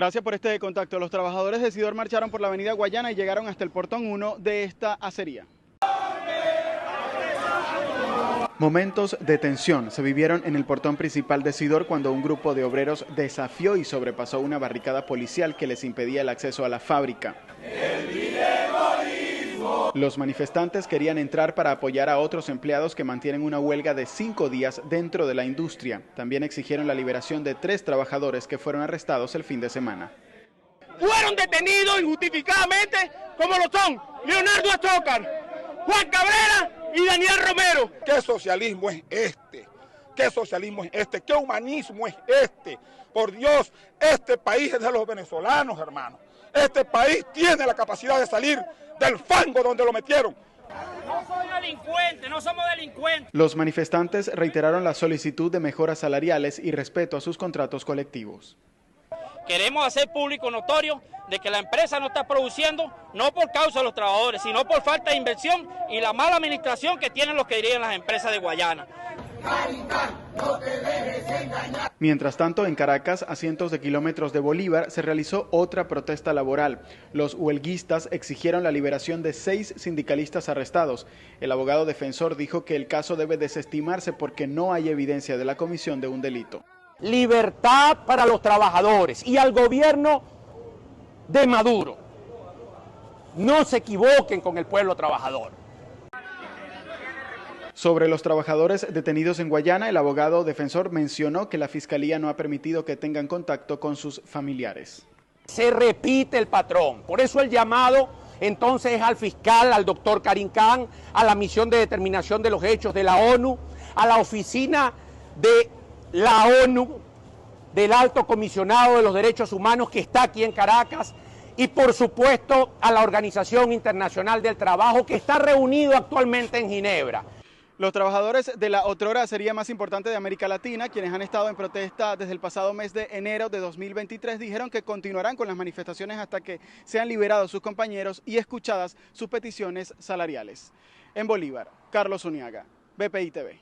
Gracias por este contacto. Los trabajadores de Sidor marcharon por la avenida Guayana y llegaron hasta el portón 1 de esta acería. Momentos de tensión se vivieron en el portón principal de Sidor cuando un grupo de obreros desafió y sobrepasó una barricada policial que les impedía el acceso a la fábrica. Los manifestantes querían entrar para apoyar a otros empleados que mantienen una huelga de 5 días dentro de la industria. También exigieron la liberación de 3 trabajadores que fueron arrestados el fin de semana. Fueron detenidos injustificadamente como lo son Leonardo Azócar, Juan Cabrera y Daniel Romero. ¿Qué socialismo es este? ¿Qué socialismo es este? ¿Qué humanismo es este? Por Dios, este país es de los venezolanos, hermano. Este país tiene la capacidad de salir del fango donde lo metieron. No soy delincuente, no somos delincuentes. Los manifestantes reiteraron la solicitud de mejoras salariales y respeto a sus contratos colectivos. Queremos hacer público notorio de que la empresa no está produciendo, no por causa de los trabajadores, sino por falta de inversión y la mala administración que tienen los que dirigen las empresas de Guayana. Mientras tanto, en Caracas, a cientos de kilómetros de Bolívar, se realizó otra protesta laboral. Los huelguistas exigieron la liberación de 6 sindicalistas arrestados. El abogado defensor dijo que el caso debe desestimarse porque no hay evidencia de la comisión de un delito. Libertad para los trabajadores y al gobierno de Maduro. No se equivoquen con el pueblo trabajador. Sobre los trabajadores detenidos en Guayana, el abogado defensor mencionó que la Fiscalía no ha permitido que tengan contacto con sus familiares. Se repite el patrón, por eso el llamado entonces es al fiscal, al doctor Karim Khan, a la misión de determinación de los hechos de la ONU, a la oficina de la ONU, del Alto Comisionado de los Derechos Humanos que está aquí en Caracas y por supuesto a la Organización Internacional del Trabajo que está reunido actualmente en Ginebra. Los trabajadores de la otrora acería más importante de América Latina, quienes han estado en protesta desde el pasado mes de enero de 2023, dijeron que continuarán con las manifestaciones hasta que sean liberados sus compañeros y escuchadas sus peticiones salariales. En Bolívar, Carlos Uniaga, BPI TV.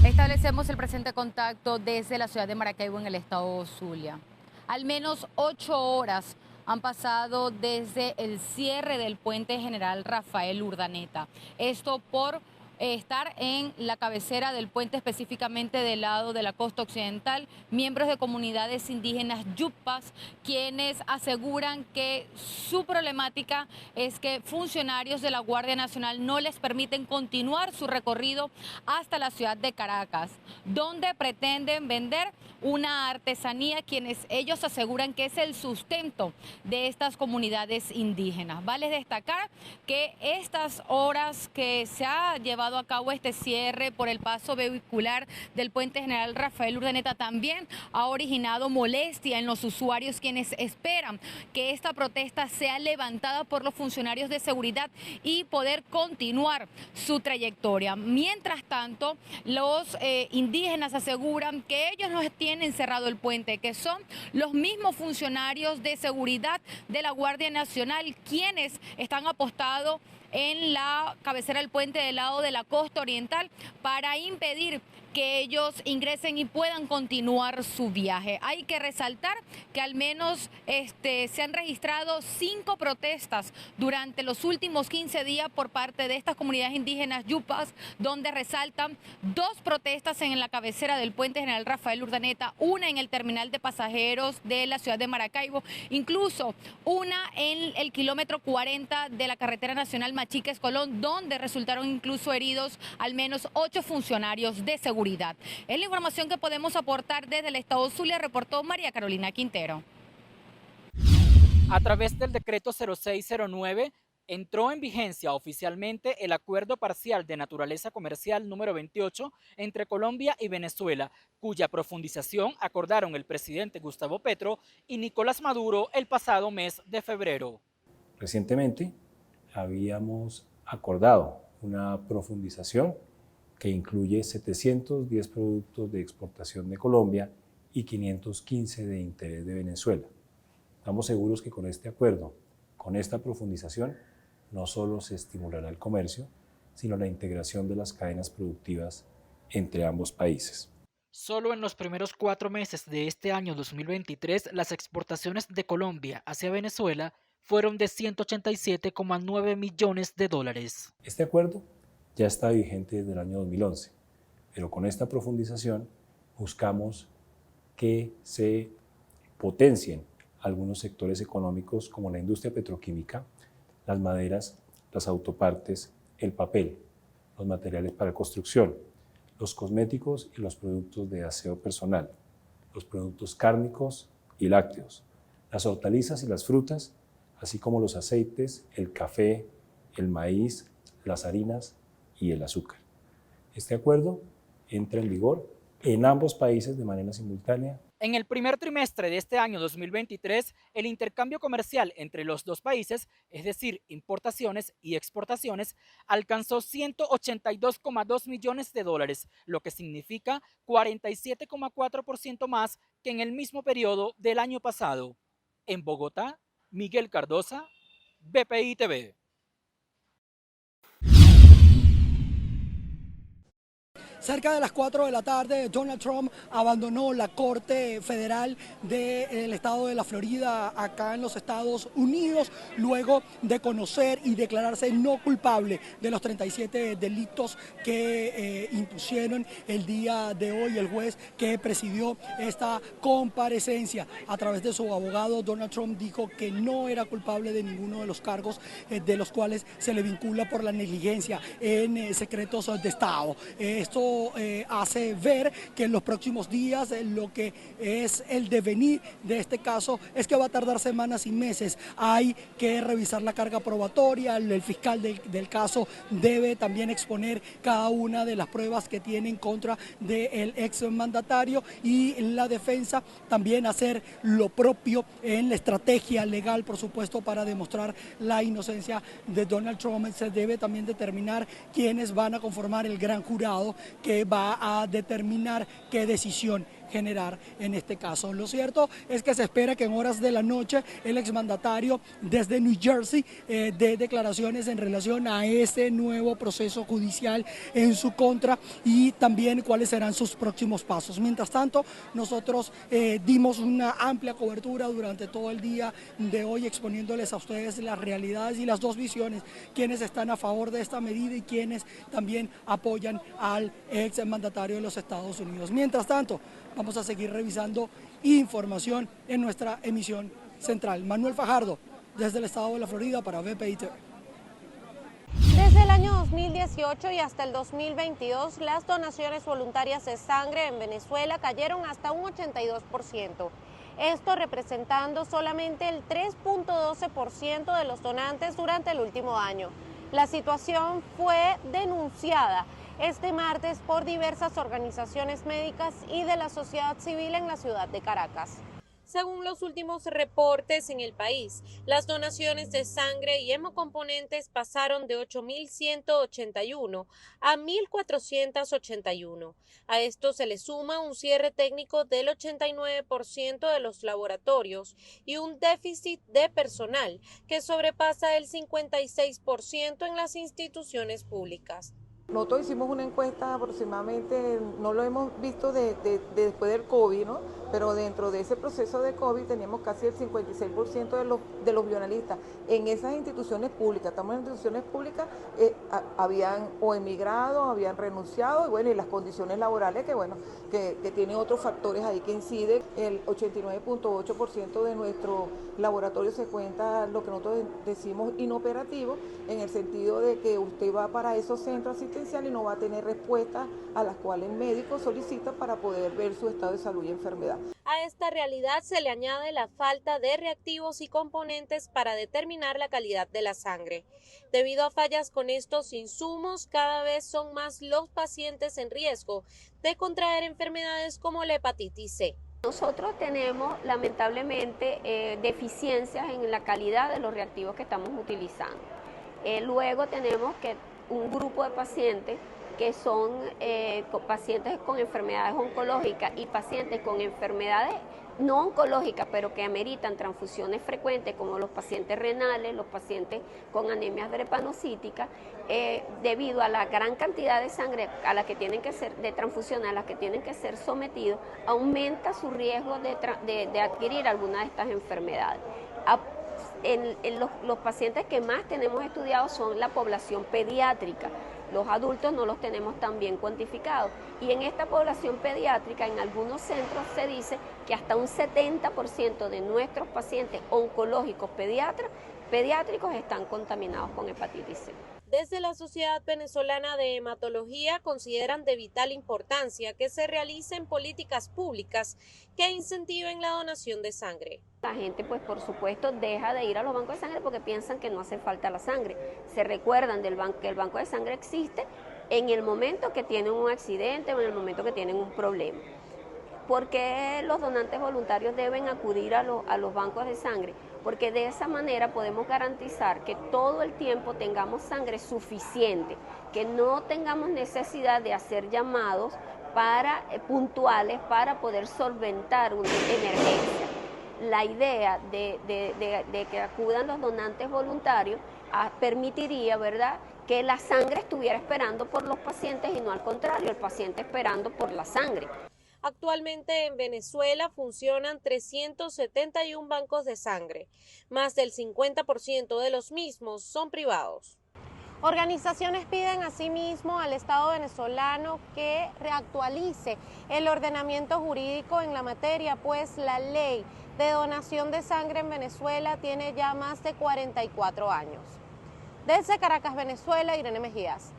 Establecemos el presente contacto desde la ciudad de Maracaibo en el estado Zulia. Al menos 8 horas han pasado desde el cierre del puente General Rafael Urdaneta. Esto por estar en la cabecera del puente, específicamente del lado de la costa occidental, miembros de comunidades indígenas yupas, quienes aseguran que su problemática es que funcionarios de la Guardia Nacional no les permiten continuar su recorrido hasta la ciudad de Caracas, donde pretenden vender una artesanía, quienes ellos aseguran que es el sustento de estas comunidades indígenas. Vale destacar que estas horas que se ha llevado a cabo este cierre por el paso vehicular del puente General Rafael Urdaneta también ha originado molestia en los usuarios, quienes esperan que esta protesta sea levantada por los funcionarios de seguridad y poder continuar su trayectoria. Mientras tanto, los indígenas aseguran que ellos no tienen cerrado el puente, que son los mismos funcionarios de seguridad de la Guardia Nacional quienes están apostados en la cabecera del puente del lado de la costa oriental para impedir que ellos ingresen y puedan continuar su viaje. Hay que resaltar que al menos se han registrado 5 protestas durante los últimos 15 días por parte de estas comunidades indígenas yupas, donde resaltan 2 protestas en la cabecera del puente General Rafael Urdaneta, una en el terminal de pasajeros de la ciudad de Maracaibo, incluso una en el kilómetro 40 de la carretera nacional Machiques-Colón, donde resultaron incluso heridos al menos 8 funcionarios de seguridad. Es la información que podemos aportar desde el estado Zulia, reportó María Carolina Quintero. A través del decreto 0609 entró en vigencia oficialmente el acuerdo parcial de naturaleza comercial número 28 entre Colombia y Venezuela, cuya profundización acordaron el presidente Gustavo Petro y Nicolás Maduro el pasado mes de febrero. Recientemente habíamos acordado una profundización que incluye 710 productos de exportación de Colombia y 515 de interés de Venezuela. Estamos seguros que con este acuerdo, con esta profundización, no solo se estimulará el comercio, sino la integración de las cadenas productivas entre ambos países. Solo en los primeros 4 meses de este año 2023, las exportaciones de Colombia hacia Venezuela fueron de 187,9 millones de dólares. Este acuerdo ya está vigente desde el año 2011, pero con esta profundización buscamos que se potencien algunos sectores económicos como la industria petroquímica, las maderas, las autopartes, el papel, los materiales para construcción, los cosméticos y los productos de aseo personal, los productos cárnicos y lácteos, las hortalizas y las frutas, así como los aceites, el café, el maíz, las harinas y el azúcar. Este acuerdo entra en vigor en ambos países de manera simultánea. En el primer trimestre de este año 2023, el intercambio comercial entre los dos países, es decir, importaciones y exportaciones, alcanzó 182,2 millones de dólares, lo que significa 47,4% más que en el mismo periodo del año pasado. En Bogotá, Miguel Cardosa, BPI TV. Cerca de las 4 de la tarde, Donald Trump abandonó la Corte Federal del Estado de la Florida, acá en los Estados Unidos, luego de conocer y declararse no culpable de los 37 delitos que impusieron el día de hoy el juez que presidió esta comparecencia. A través de su abogado, Donald Trump dijo que no era culpable de ninguno de los cargos de los cuales se le vincula por la negligencia en secretos de Estado. Esto hace ver que en los próximos días lo que es el devenir de este caso es que va a tardar semanas y meses. Hay que revisar la carga probatoria, el fiscal del caso debe también exponer cada una de las pruebas que tiene en contra del exmandatario y la defensa también hacer lo propio en la estrategia legal, por supuesto, para demostrar la inocencia de Donald Trump. Se debe también determinar quiénes van a conformar el gran jurado que va a determinar qué decisión generar en este caso. Lo cierto es que se espera que en horas de la noche el exmandatario desde New Jersey dé declaraciones en relación a ese nuevo proceso judicial en su contra y también cuáles serán sus próximos pasos. Mientras tanto, nosotros dimos una amplia cobertura durante todo el día de hoy exponiéndoles a ustedes las realidades y las dos visiones, quienes están a favor de esta medida y quienes también apoyan al exmandatario de los Estados Unidos. Mientras tanto, vamos a seguir revisando información en nuestra emisión central. Manuel Fajardo, desde el estado de la Florida para BPI TV. Desde el año 2018 y hasta el 2022, las donaciones voluntarias de sangre en Venezuela cayeron hasta un 82%. Esto representando solamente el 3.12% de los donantes durante el último año. La situación fue denunciada este martes por diversas organizaciones médicas y de la sociedad civil en la ciudad de Caracas. Según los últimos reportes en el país, las donaciones de sangre y hemocomponentes pasaron de 8.181 a 1.481. A esto se le suma un cierre técnico del 89% de los laboratorios y un déficit de personal que sobrepasa el 56% en las instituciones públicas. Nosotros hicimos una encuesta aproximadamente, no lo hemos visto después del COVID, ¿no? Pero dentro de ese proceso de COVID teníamos casi el 56% de los bionalistas en esas instituciones públicas. Estamos en instituciones públicas, habían o emigrado, habían renunciado, y bueno, y las condiciones laborales que tienen otros factores ahí que inciden. El 89.8% de nuestro laboratorio se cuenta lo que nosotros decimos inoperativo, en el sentido de que usted va para esos centros asistenciales y no va a tener respuestas a las cuales el médico solicita para poder ver su estado de salud y enfermedad. A esta realidad se le añade la falta de reactivos y componentes para determinar la calidad de la sangre. Debido a fallas con estos insumos, cada vez son más los pacientes en riesgo de contraer enfermedades como la hepatitis C. Nosotros tenemos lamentablemente deficiencias en la calidad de los reactivos que estamos utilizando. Luego tenemos que un grupo de pacientes que son pacientes con enfermedades oncológicas y pacientes con enfermedades no oncológicas, pero que ameritan transfusiones frecuentes, como los pacientes renales, los pacientes con anemias drepanocíticas, debido a la gran cantidad de sangre a la que tienen que ser, de transfusión a las que tienen que ser sometidos, aumenta su riesgo de adquirir alguna de estas enfermedades. Los pacientes que más tenemos estudiados son la población pediátrica. Los adultos no los tenemos tan bien cuantificados. Y en esta población pediátrica, en algunos centros se dice que hasta un 70% de nuestros pacientes oncológicos pediátricos están contaminados con hepatitis C. Desde la Sociedad Venezolana de Hematología consideran de vital importancia que se realicen políticas públicas que incentiven la donación de sangre. La gente, pues por supuesto, deja de ir a los bancos de sangre porque piensan que no hace falta la sangre. Se recuerdan que el banco de sangre existe en el momento que tienen un accidente o en el momento que tienen un problema. ¿Por qué los donantes voluntarios deben acudir a los bancos de sangre? Porque de esa manera podemos garantizar que todo el tiempo tengamos sangre suficiente, que no tengamos necesidad de hacer llamados puntuales para poder solventar una emergencia. La idea de que acudan los donantes voluntarios permitiría, ¿verdad?, que la sangre estuviera esperando por los pacientes y no al contrario, el paciente esperando por la sangre. Actualmente en Venezuela funcionan 371 bancos de sangre. Más del 50% de los mismos son privados. Organizaciones piden asimismo al Estado venezolano que reactualice el ordenamiento jurídico en la materia, pues la ley de donación de sangre en Venezuela tiene ya más de 44 años. Desde Caracas, Venezuela, Irene Mejías.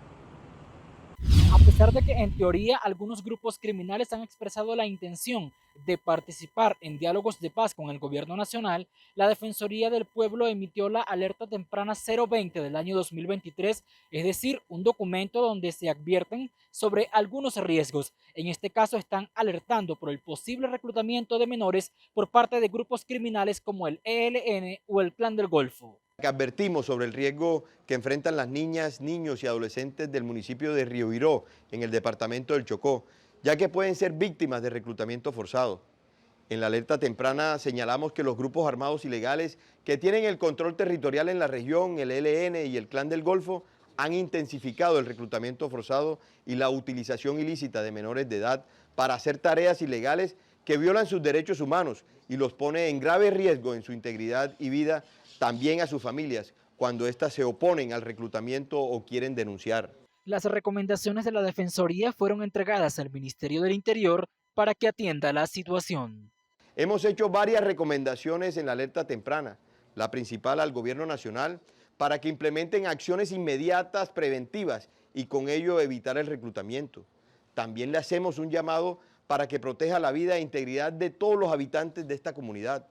A pesar de que en teoría algunos grupos criminales han expresado la intención de participar en diálogos de paz con el gobierno nacional, la Defensoría del Pueblo emitió la Alerta Temprana 020 del año 2023, es decir, un documento donde se advierten sobre algunos riesgos. En este caso están alertando por el posible reclutamiento de menores por parte de grupos criminales como el ELN o el Clan del Golfo. Advertimos sobre el riesgo que enfrentan las niñas, niños y adolescentes del municipio de Río Viró, en el departamento del Chocó, ya que pueden ser víctimas de reclutamiento forzado. En la alerta temprana señalamos que los grupos armados ilegales que tienen el control territorial en la región, el ELN y el Clan del Golfo, han intensificado el reclutamiento forzado y la utilización ilícita de menores de edad para hacer tareas ilegales que violan sus derechos humanos y los pone en grave riesgo en su integridad y vida, también a sus familias, cuando éstas se oponen al reclutamiento o quieren denunciar. Las recomendaciones de la Defensoría fueron entregadas al Ministerio del Interior para que atienda la situación. Hemos hecho varias recomendaciones en la alerta temprana, la principal al Gobierno Nacional, para que implementen acciones inmediatas preventivas y con ello evitar el reclutamiento. También le hacemos un llamado para que proteja la vida e integridad de todos los habitantes de esta comunidad.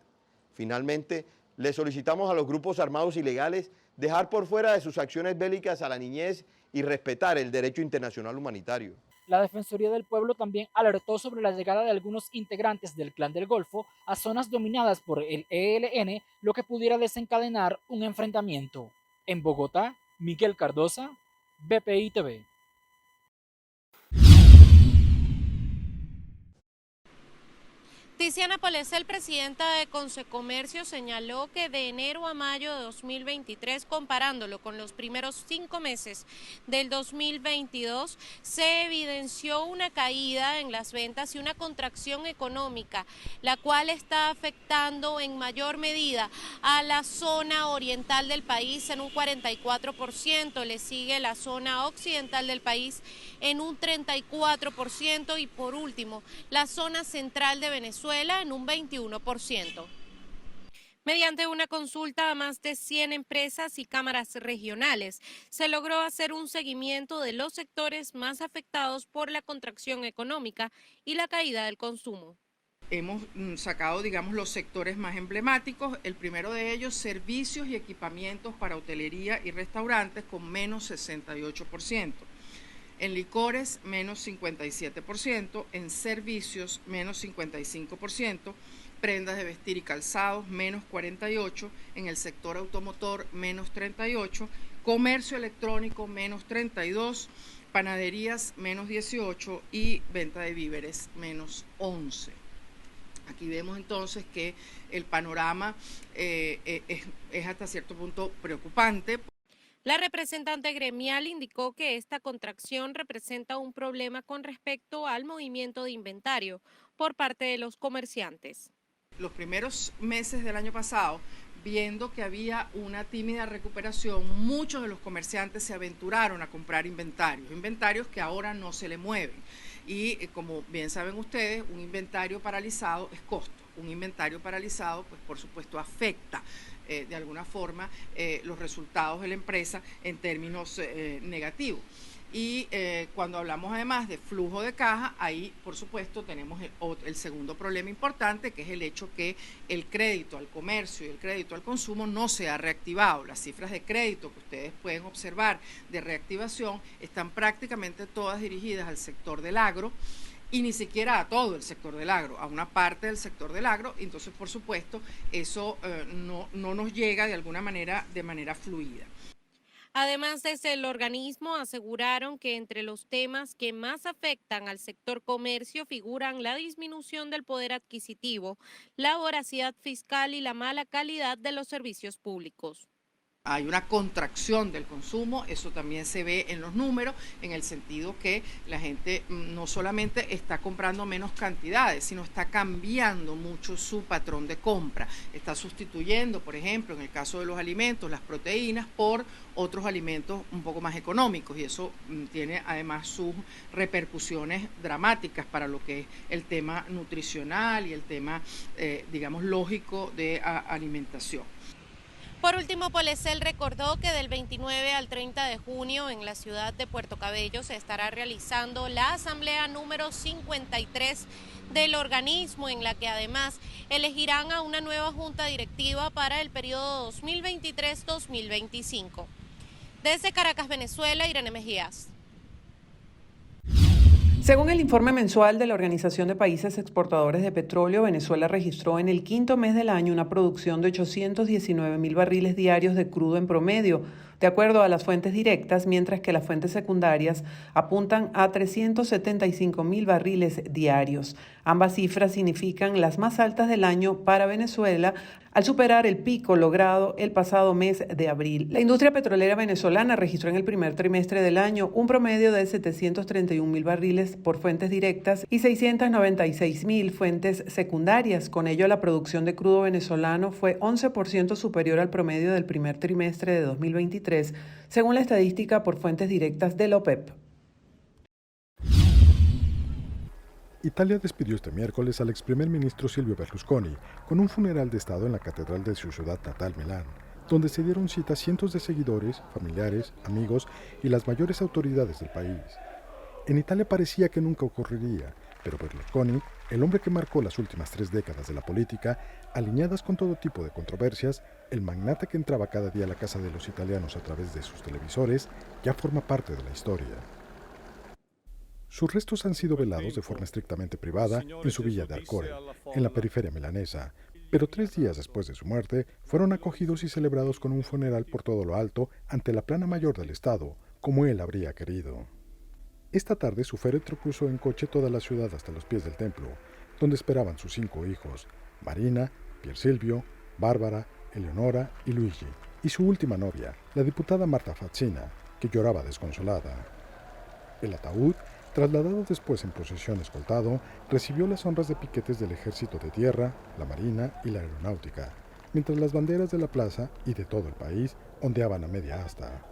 Finalmente, le solicitamos a los grupos armados ilegales dejar por fuera de sus acciones bélicas a la niñez y respetar el derecho internacional humanitario. La Defensoría del Pueblo también alertó sobre la llegada de algunos integrantes del Clan del Golfo a zonas dominadas por el ELN, lo que pudiera desencadenar un enfrentamiento. En Bogotá, Miguel Cardosa, BPI TV. Tiziana Polesel, presidenta de Consecomercio, señaló que de enero a mayo de 2023, comparándolo con los primeros 5 meses del 2022, se evidenció una caída en las ventas y una contracción económica, la cual está afectando en mayor medida a la zona oriental del país en un 44%, le sigue la zona occidental del país en un 34% y por último la zona central de Venezuela en un 21%. Mediante una consulta a más de 100 empresas y cámaras regionales, se logró hacer un seguimiento de los sectores más afectados por la contracción económica y la caída del consumo. Hemos sacado, digamos, los sectores más emblemáticos. El primero de ellos, servicios y equipamientos para hotelería y restaurantes, con menos 68%. En licores, menos 57%, en servicios, menos 55%, prendas de vestir y calzados, menos 48%, en el sector automotor, menos 38%, comercio electrónico, menos 32%, panaderías, menos 18% y venta de víveres, menos 11%. Aquí vemos entonces que el panorama es hasta cierto punto preocupante. La representante gremial indicó que esta contracción representa un problema con respecto al movimiento de inventario por parte de los comerciantes. Los primeros meses del año pasado, viendo que había una tímida recuperación, muchos de los comerciantes se aventuraron a comprar inventarios que ahora no se le mueven. Y como bien saben ustedes, un inventario paralizado es costo. Un inventario paralizado, pues por supuesto afecta de alguna forma los resultados de la empresa en términos negativos. Y cuando hablamos además de flujo de caja, ahí por supuesto tenemos el segundo problema importante, que es el hecho que el crédito al comercio y el crédito al consumo no se ha reactivado. Las cifras de crédito que ustedes pueden observar de reactivación están prácticamente todas dirigidas al sector del agro, y ni siquiera a todo el sector del agro, a una parte del sector del agro. Entonces, por supuesto, eso no nos llega de alguna manera de manera fluida. Además, desde el organismo aseguraron que entre los temas que más afectan al sector comercio figuran la disminución del poder adquisitivo, la voracidad fiscal y la mala calidad de los servicios públicos. Hay una contracción del consumo, eso también se ve en los números, en el sentido que la gente no solamente está comprando menos cantidades, sino está cambiando mucho su patrón de compra. Está sustituyendo, por ejemplo, en el caso de los alimentos, las proteínas por otros alimentos un poco más económicos, y eso tiene además sus repercusiones dramáticas para lo que es el tema nutricional y el tema, digamos, lógico de alimentación. Por último, Polecel recordó que del 29 al 30 de junio en la ciudad de Puerto Cabello se estará realizando la asamblea número 53 del organismo, en la que además elegirán a una nueva junta directiva para el periodo 2023-2025. Desde Caracas, Venezuela, Irene Mejías. Según el informe mensual de la Organización de Países Exportadores de Petróleo, Venezuela registró en el quinto mes del año una producción de 819.000 barriles diarios de crudo en promedio, de acuerdo a las fuentes directas, mientras que las fuentes secundarias apuntan a 375.000 barriles diarios. Ambas cifras significan las más altas del año para Venezuela, al superar el pico logrado el pasado mes de abril. La industria petrolera venezolana registró en el primer trimestre del año un promedio de 731.000 barriles por fuentes directas y 696.000 fuentes secundarias. Con ello, la producción de crudo venezolano fue 11% superior al promedio del primer trimestre de 2023, según la estadística por fuentes directas de la OPEP. Italia despidió este miércoles al ex primer ministro Silvio Berlusconi con un funeral de Estado en la catedral de su ciudad natal, Milán, donde se dieron cita cientos de seguidores, familiares, amigos y las mayores autoridades del país. En Italia parecía que nunca ocurriría, pero Berlusconi, el hombre que marcó las últimas 3 décadas de la política, alineadas con todo tipo de controversias, el magnate que entraba cada día a la casa de los italianos a través de sus televisores, ya forma parte de la historia. Sus restos han sido velados de forma estrictamente privada en su villa de Arcore, en la periferia milanesa, pero 3 días después de su muerte fueron acogidos y celebrados con un funeral por todo lo alto ante la plana mayor del Estado, como él habría querido. Esta tarde su féretro cruzó en coche toda la ciudad hasta los pies del templo, donde esperaban sus 5 hijos, Marina, Pier Silvio, Bárbara, Eleonora y Luigi, y su última novia, la diputada Marta Fazzina, que lloraba desconsolada. El ataúd, trasladado después en procesión escoltado, recibió las honras de piquetes del Ejército de Tierra, la Marina y la Aeronáutica, mientras las banderas de la plaza y de todo el país ondeaban a media asta.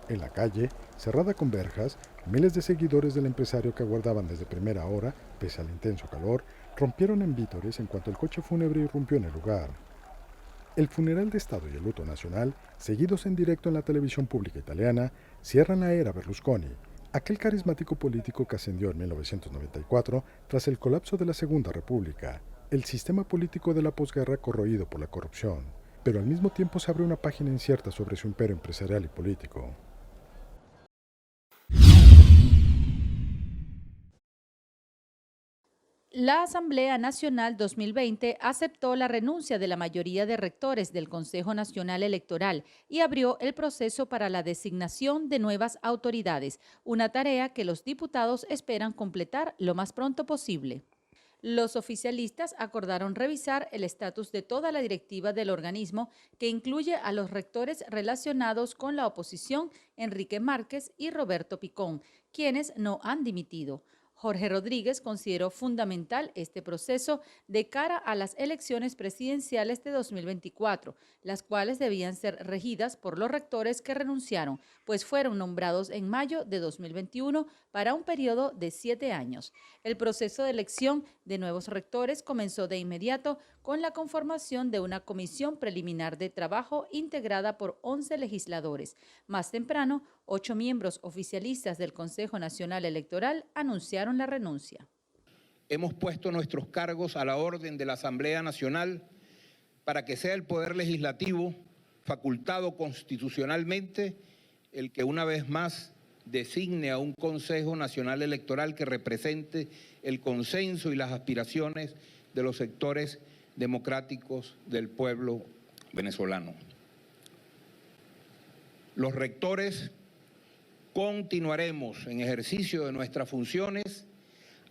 En la calle, cerrada con verjas, miles de seguidores del empresario que aguardaban desde primera hora, pese al intenso calor, rompieron en vítores en cuanto el coche fúnebre irrumpió en el lugar. El funeral de Estado y el luto nacional, seguidos en directo en la televisión pública italiana, cierran la era Berlusconi, aquel carismático político que ascendió en 1994 tras el colapso de la Segunda República, el sistema político de la posguerra corroído por la corrupción, pero al mismo tiempo se abre una página incierta sobre su imperio empresarial y político. La Asamblea Nacional 2020 aceptó la renuncia de la mayoría de rectores del Consejo Nacional Electoral y abrió el proceso para la designación de nuevas autoridades, una tarea que los diputados esperan completar lo más pronto posible. Los oficialistas acordaron revisar el estatus de toda la directiva del organismo, que incluye a los rectores relacionados con la oposición, Enrique Márquez y Roberto Picón, quienes no han dimitido. Jorge Rodríguez consideró fundamental este proceso de cara a las elecciones presidenciales de 2024, las cuales debían ser regidas por los rectores que renunciaron, pues fueron nombrados en mayo de 2021 para un periodo de 7 años. El proceso de elección de nuevos rectores comenzó de inmediato con la conformación de una comisión preliminar de trabajo integrada por 11 legisladores. Más temprano, 8 miembros oficialistas del Consejo Nacional Electoral anunciaron la renuncia. Hemos puesto nuestros cargos a la orden de la Asamblea Nacional para que sea el Poder Legislativo, facultado constitucionalmente, el que una vez más designe a un Consejo Nacional Electoral que represente el consenso y las aspiraciones de los sectores democráticos del pueblo venezolano. Los rectores continuaremos en ejercicio de nuestras funciones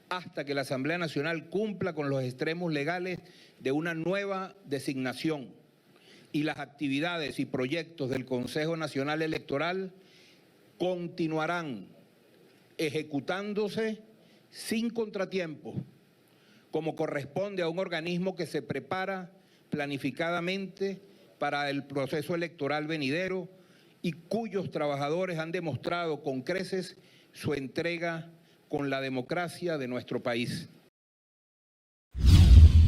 hasta que la Asamblea Nacional cumpla con los extremos legales de una nueva designación y las actividades y proyectos del Consejo Nacional Electoral continuarán ejecutándose sin contratiempos, como corresponde a un organismo que se prepara planificadamente para el proceso electoral venidero y cuyos trabajadores han demostrado con creces su entrega con la democracia de nuestro país.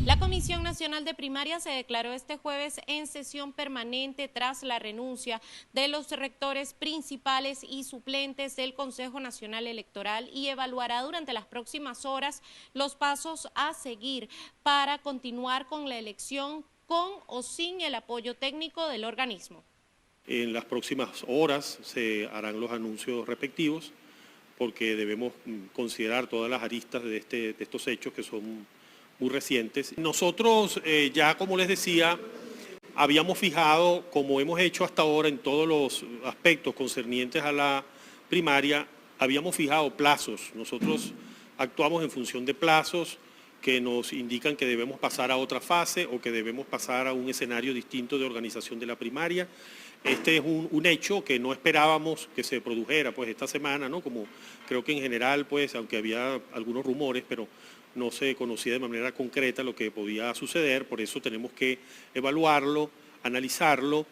La Comisión Nacional de Primaria se declaró este jueves en sesión permanente tras la renuncia de los rectores principales y suplentes del Consejo Nacional Electoral y evaluará durante las próximas horas los pasos a seguir para continuar con la elección con o sin el apoyo técnico del organismo. En las próximas horas se harán los anuncios respectivos porque debemos considerar todas las aristas de estos hechos que son muy recientes. Nosotros ya, como les decía, habíamos fijado, como hemos hecho hasta ahora en todos los aspectos concernientes a la primaria, habíamos fijado plazos. Nosotros actuamos en función de plazos que nos indican que debemos pasar a otra fase o que debemos pasar a un escenario distinto de organización de la primaria. Este es un hecho que no esperábamos que se produjera pues esta semana, ¿no? Como creo que en general, pues, aunque había algunos rumores, pero no se conocía de manera concreta lo que podía suceder, por eso tenemos que evaluarlo, analizarlo.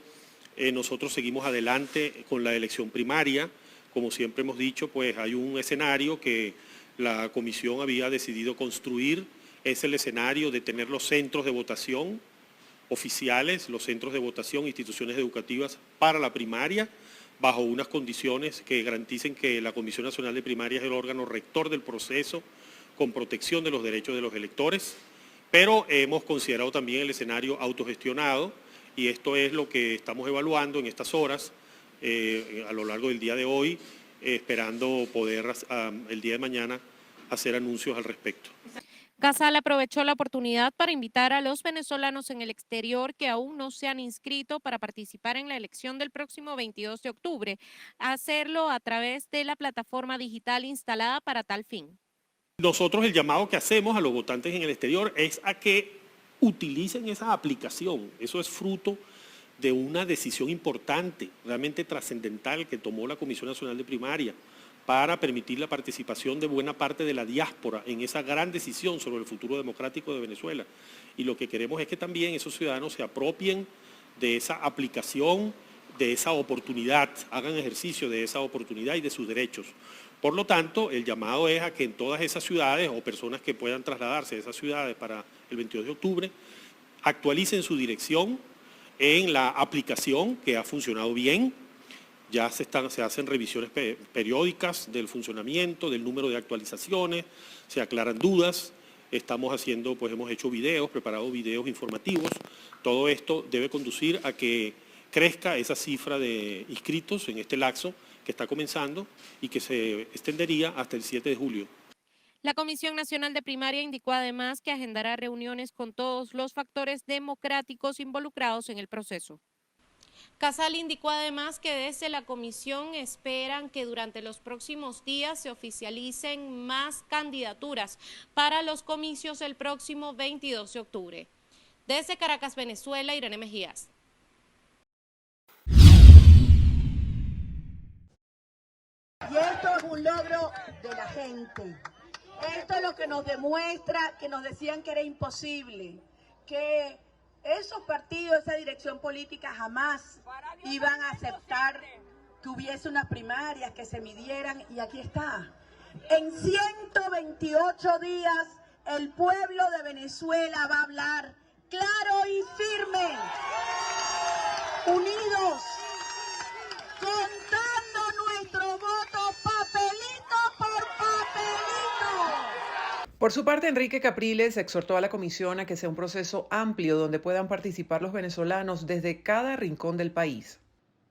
Nosotros seguimos adelante con la elección primaria. Como siempre hemos dicho, pues hay un escenario que la comisión había decidido construir, es el escenario de tener los centros de votación oficiales, los centros de votación, instituciones educativas para la primaria, bajo unas condiciones que garanticen que la Comisión Nacional de Primaria es el órgano rector del proceso, con protección de los derechos de los electores, pero hemos considerado también el escenario autogestionado y esto es lo que estamos evaluando en estas horas, a lo largo del día de hoy, esperando poder el día de mañana hacer anuncios al respecto. Casal aprovechó la oportunidad para invitar a los venezolanos en el exterior que aún no se han inscrito para participar en la elección del próximo 22 de octubre, a hacerlo a través de la plataforma digital instalada para tal fin. Nosotros el llamado que hacemos a los votantes en el exterior es a que utilicen esa aplicación. Eso es fruto de una decisión importante, realmente trascendental que tomó la Comisión Nacional de Primaria para permitir la participación de buena parte de la diáspora en esa gran decisión sobre el futuro democrático de Venezuela. Y lo que queremos es que también esos ciudadanos se apropien de esa aplicación, de esa oportunidad, hagan ejercicio de esa oportunidad y de sus derechos. Por lo tanto, el llamado es a que en todas esas ciudades o personas que puedan trasladarse a esas ciudades para el 22 de octubre, actualicen su dirección en la aplicación que ha funcionado bien. Ya se hacen revisiones periódicas del funcionamiento, del número de actualizaciones, se aclaran dudas, estamos haciendo, pues hemos hecho videos, preparado videos informativos. Todo esto debe conducir a que crezca esa cifra de inscritos en este lapso que está comenzando y que se extendería hasta el 7 de julio. La Comisión Nacional de Primaria indicó además que agendará reuniones con todos los factores democráticos involucrados en el proceso. Casal indicó además que desde la comisión esperan que durante los próximos días se oficialicen más candidaturas para los comicios el próximo 22 de octubre. Desde Caracas, Venezuela, Irene Mejías. Y esto es un logro de la gente. Esto es lo que nos demuestra que nos decían que era imposible, que esos partidos, esa dirección política jamás iban a aceptar que hubiese unas primarias, que se midieran, y aquí está. En 128 días el pueblo de Venezuela va a hablar claro y firme, unidos, contando nuestro voto papelito por papelito. Por su parte, Enrique Capriles exhortó a la comisión a que sea un proceso amplio donde puedan participar los venezolanos desde cada rincón del país.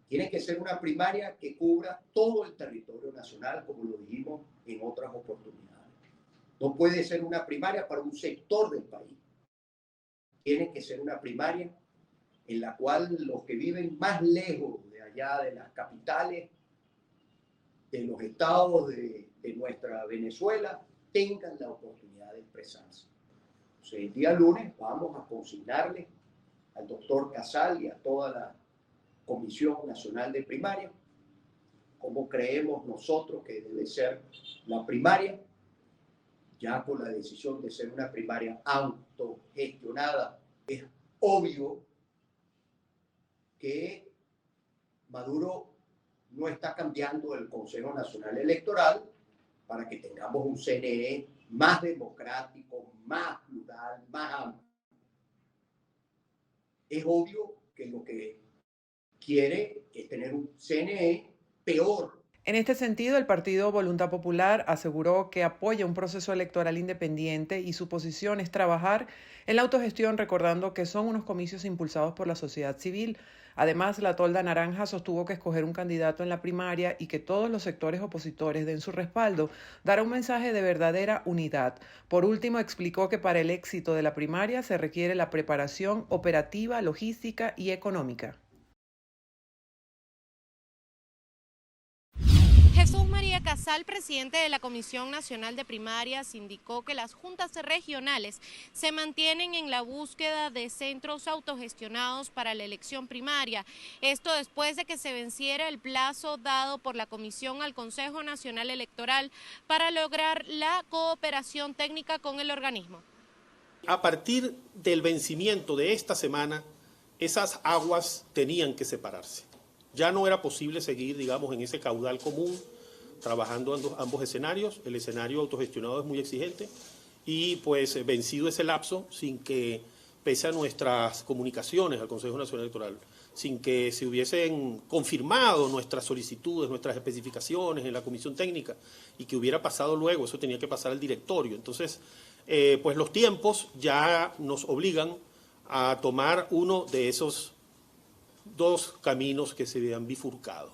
Tiene que ser una primaria que cubra todo el territorio nacional, como lo dijimos en otras oportunidades. No puede ser una primaria para un sector del país. Tiene que ser una primaria en la cual los que viven más lejos de allá de las capitales, de los estados de nuestra Venezuela, tengan la oportunidad de expresarse. Entonces, el día lunes vamos a consignarle al doctor Casal y a toda la Comisión Nacional de Primaria cómo creemos nosotros que debe ser la primaria, ya con la decisión de ser una primaria autogestionada. Es obvio que Maduro no está cambiando el Consejo Nacional Electoral para que tengamos un CNE más democrático, más plural, más amplio. Es obvio que lo que quiere es tener un CNE peor. En este sentido, el partido Voluntad Popular aseguró que apoya un proceso electoral independiente y su posición es trabajar en la autogestión, recordando que son unos comicios impulsados por la sociedad civil. Además, la tolda naranja sostuvo que escoger un candidato en la primaria y que todos los sectores opositores den su respaldo dará un mensaje de verdadera unidad. Por último, explicó que para el éxito de la primaria se requiere la preparación operativa, logística y económica. Jesús María Casal, presidente de la Comisión Nacional de Primarias, indicó que las juntas regionales se mantienen en la búsqueda de centros autogestionados para la elección primaria. Esto después de que se venciera el plazo dado por la Comisión al Consejo Nacional Electoral para lograr la cooperación técnica con el organismo. A partir del vencimiento de esta semana, esas aguas tenían que separarse. Ya no era posible seguir, digamos, en ese caudal común, trabajando en ambos escenarios. El escenario autogestionado es muy exigente y pues vencido ese lapso, sin que, pese a nuestras comunicaciones al Consejo Nacional Electoral, sin que se hubiesen confirmado nuestras solicitudes, nuestras especificaciones en la comisión técnica y que hubiera pasado luego, eso tenía que pasar al directorio. Entonces, pues los tiempos ya nos obligan a tomar uno de esos dos caminos que se han bifurcado.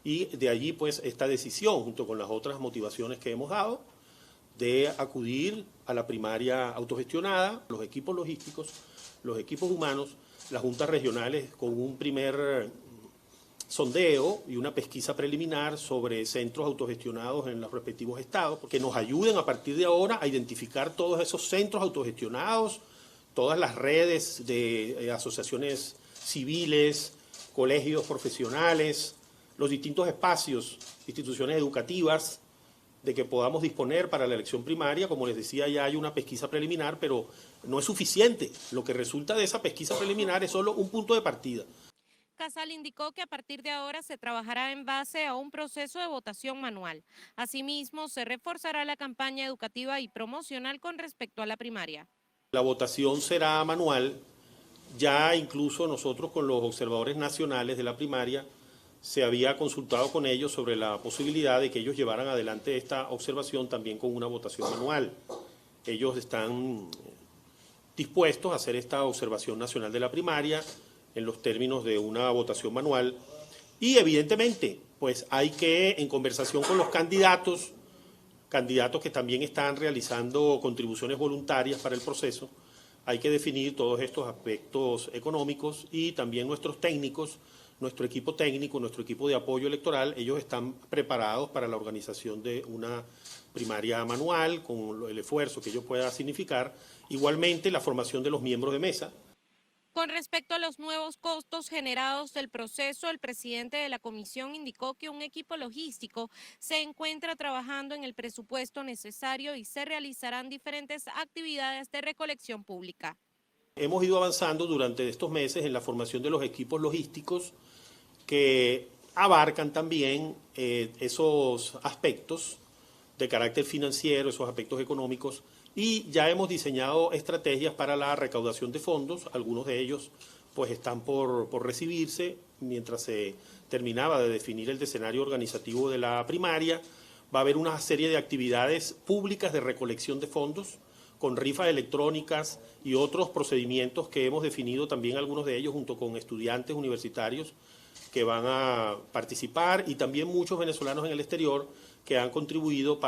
Y de allí pues esta decisión, junto con las otras motivaciones que hemos dado, de acudir a la primaria autogestionada, los equipos logísticos, los equipos humanos, las juntas regionales con un primer sondeo y una pesquisa preliminar sobre centros autogestionados en los respectivos estados, que nos ayuden a partir de ahora a identificar todos esos centros autogestionados, todas las redes de asociaciones civiles, colegios profesionales, los distintos espacios, instituciones educativas de que podamos disponer para la elección primaria. Como les decía, ya hay una pesquisa preliminar, pero no es suficiente. Lo que resulta de esa pesquisa preliminar es solo un punto de partida. Casal indicó que a partir de ahora se trabajará en base a un proceso de votación manual. Asimismo, se reforzará la campaña educativa y promocional con respecto a la primaria. La votación será manual. Ya incluso nosotros con los observadores nacionales de la primaria se había consultado con ellos sobre la posibilidad de que ellos llevaran adelante esta observación también con una votación manual. Ellos están dispuestos a hacer esta observación nacional de la primaria en los términos de una votación manual y evidentemente pues hay que, en conversación con los candidatos que también están realizando contribuciones voluntarias para el proceso, hay que definir todos estos aspectos económicos y también nuestros técnicos nuestro equipo técnico, nuestro equipo de apoyo electoral, ellos están preparados para la organización de una primaria manual, con el esfuerzo que ello pueda significar. Igualmente, la formación de los miembros de mesa. Con respecto a los nuevos costos generados del proceso, el presidente de la comisión indicó que un equipo logístico se encuentra trabajando en el presupuesto necesario y se realizarán diferentes actividades de recolección pública. Hemos ido avanzando durante estos meses en la formación de los equipos logísticos que abarcan también esos aspectos de carácter financiero, esos aspectos económicos, y ya hemos diseñado estrategias para la recaudación de fondos. Algunos de ellos pues están por recibirse mientras se terminaba de definir el escenario organizativo de la primaria. Va a haber una serie de actividades públicas de recolección de fondos con rifas electrónicas y otros procedimientos que hemos definido también, algunos de ellos junto con estudiantes universitarios que van a participar, y también muchos venezolanos en el exterior que han contribuido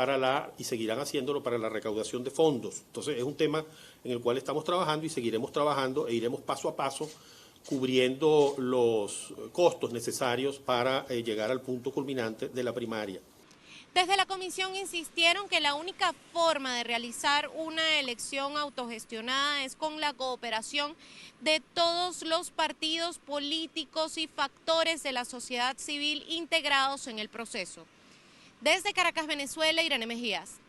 y seguirán haciéndolo para la recaudación de fondos. Entonces es un tema en el cual estamos trabajando y seguiremos trabajando e iremos paso a paso cubriendo los costos necesarios para llegar al punto culminante de la primaria. Desde la comisión insistieron que la única forma de realizar una elección autogestionada es con la cooperación de todos los partidos políticos y factores de la sociedad civil integrados en el proceso. Desde Caracas, Venezuela, Irene Mejías.